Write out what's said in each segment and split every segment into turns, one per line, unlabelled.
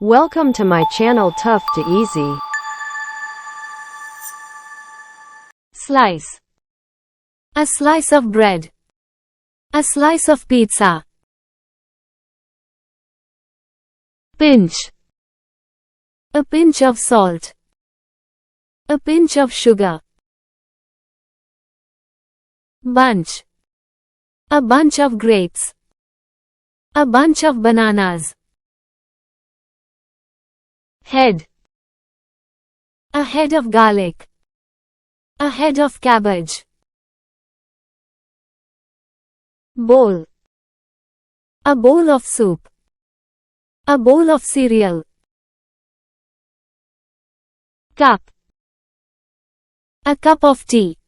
Welcome to my channel Tough to Easy.
Slice. A slice of bread. A slice of pizza. Pinch. A pinch of salt. A pinch of sugar. Bunch. A bunch of grapes. A bunch of bananas. Head. A head of garlic. A head of cabbage. Bowl. A bowl of soup. A bowl of cereal. Cup. A cup of tea.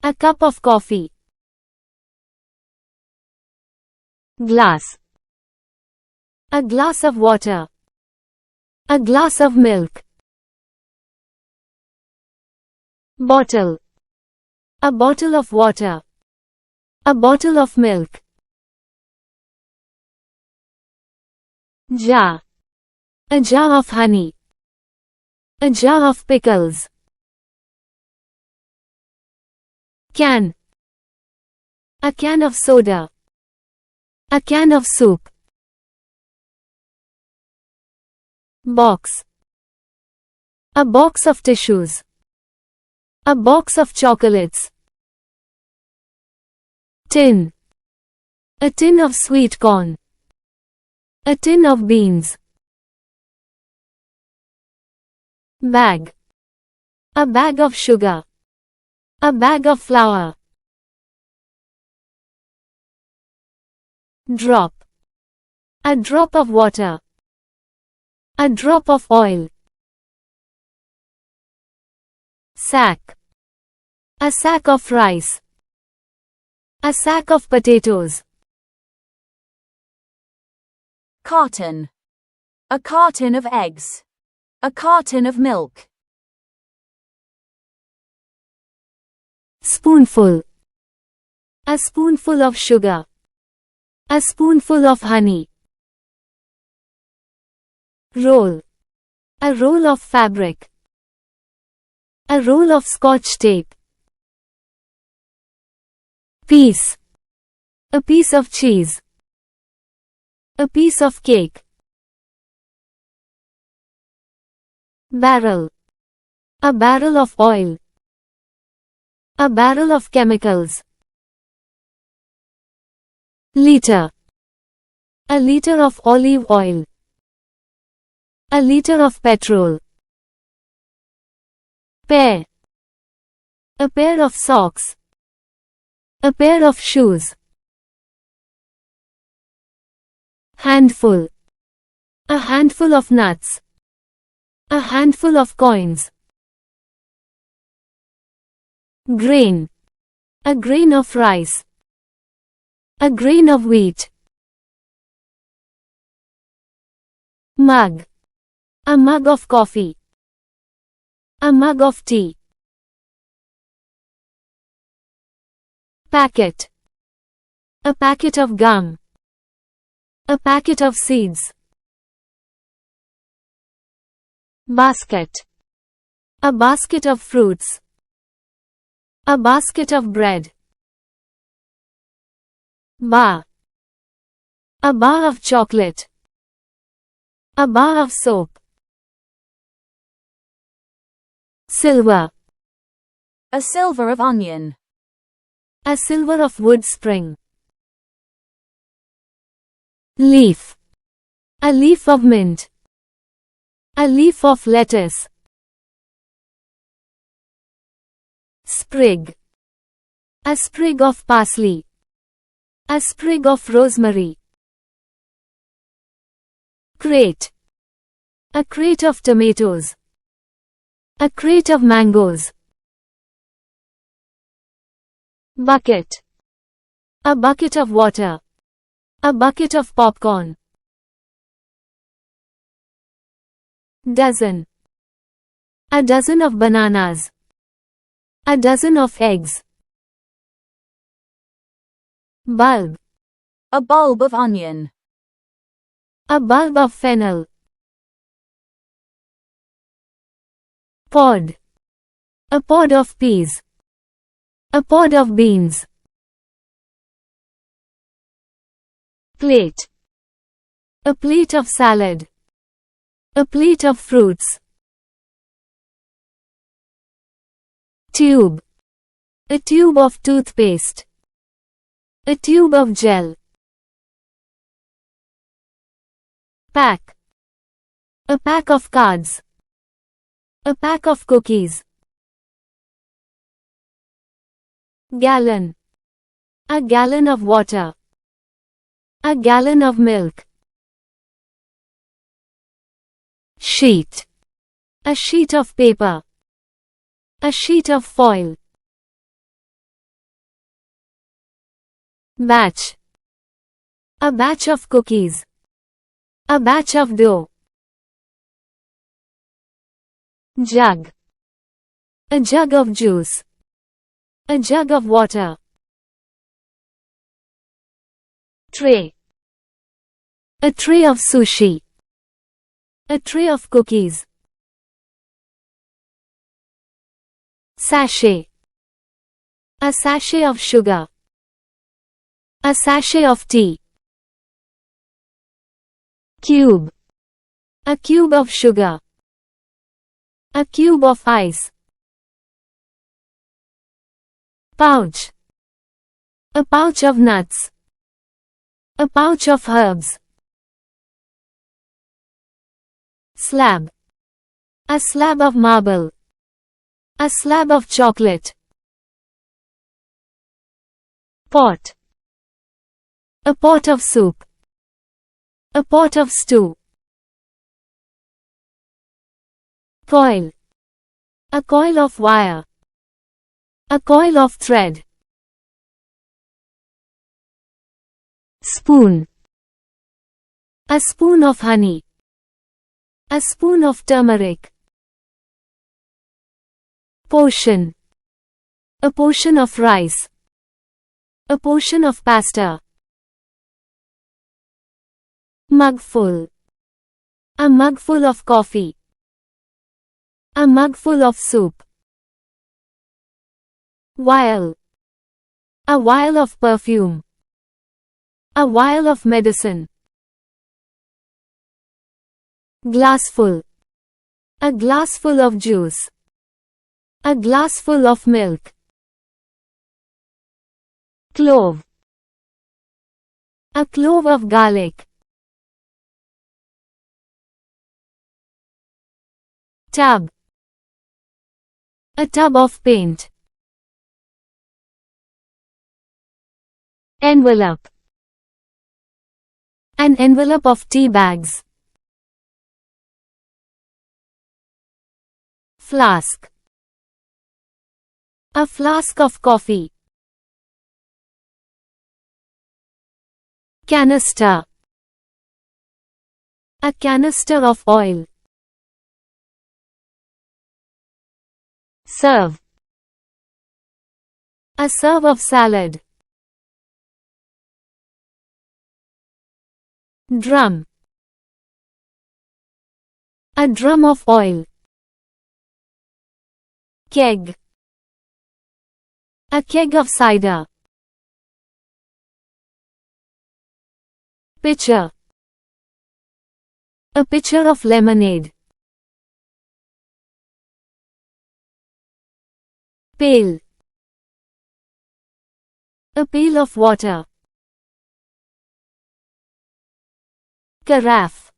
A cup of coffee. Glass. A glass of water. A glass of milk. Bottle. A bottle of water. A bottle of milk. Jar. A jar of honey. A jar of pickles. Can. A can of soda. A can of soup. Box. A box of tissues. A box of chocolates. Tin. A tin of sweet corn. A tin of beans. Bag. A bag of sugar. A bag of flour. Drop. A drop of water. A drop of oil. Sack. A sack of rice. A sack of potatoes.
Carton. A carton of eggs. A carton of milk.
Spoonful. A spoonful of sugar. A spoonful of honey. Roll. A roll of fabric. A roll of scotch tape. Piece. A piece of cheese. A piece of cake. Barrel. A barrel of oil. A barrel of chemicals. Liter. A liter of olive oil. A liter of petrol. Pair. A pair of socks. A pair of shoes. Handful. A handful of nuts. A handful of coins. Grain. A grain of rice. A grain of wheat. Mug. A mug of coffee. A mug of tea. Packet. A packet of gum. A packet of seeds. Basket. A basket of fruits. A basket of bread. Bar. A bar of chocolate. A bar of soap. Silver.
A silver of onion.
A silver of wood spring. Leaf. A leaf of mint. A leaf of lettuce. Sprig. A sprig of parsley. A sprig of rosemary. Crate. A crate of tomatoes. A crate of mangoes. Bucket. A bucket of water. A bucket of popcorn. Dozen. A dozen of bananas. A dozen of eggs. Bulb.
A bulb of onion.
A bulb of fennel. Pod. A pod of peas. A pod of beans.
Plate.
A plate of salad. A plate of fruits. Tube. A tube of toothpaste. A tube of gel. Pack. A pack of cards. A pack of cookies. Gallon. A gallon of water. A gallon of milk. Sheet. A sheet of paper. A sheet of foil. Batch. A batch of cookies. A batch of dough. Jug. A jug of juice. A jug of water.
Tray.
A tray of sushi. A tray of cookies. Sachet. A sachet of sugar. A sachet of tea. Cube. A cube of sugar. A cube of ice. Pouch. A pouch of nuts. A pouch of herbs. Slab. A slab of marble. A slab of chocolate. Pot. A pot of soup. A pot of stew. Coil. A coil of wire. A coil of thread. Spoon. A spoon of honey. A spoon of turmeric. Portion. A portion of rice. A portion of pasta. Mugful. A mugful of coffee. A mugful of soup. Vial. A vial of perfume. A vial of medicine. Glassful. A glassful of juice. A glassful of milk. Clove. A clove of garlic. Tub. A tub of paint. Envelope. An envelope of tea bags. Flask. A flask of coffee. Canister. A canister of oil.
Serve.
A serve of salad. Drum. A drum of oil. Keg. A keg of cider. Pitcher. A pitcher of lemonade. Pail. A pail of water. Carafe.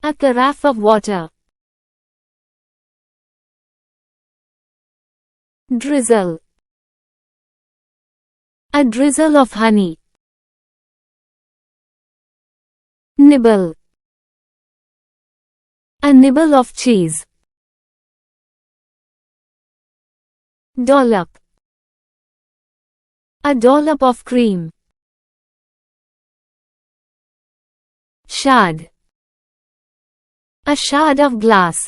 A carafe of water. Drizzle. A drizzle of honey. Nibble. A nibble of cheese. Dollop. A dollop of cream. Shard. A shard of glass.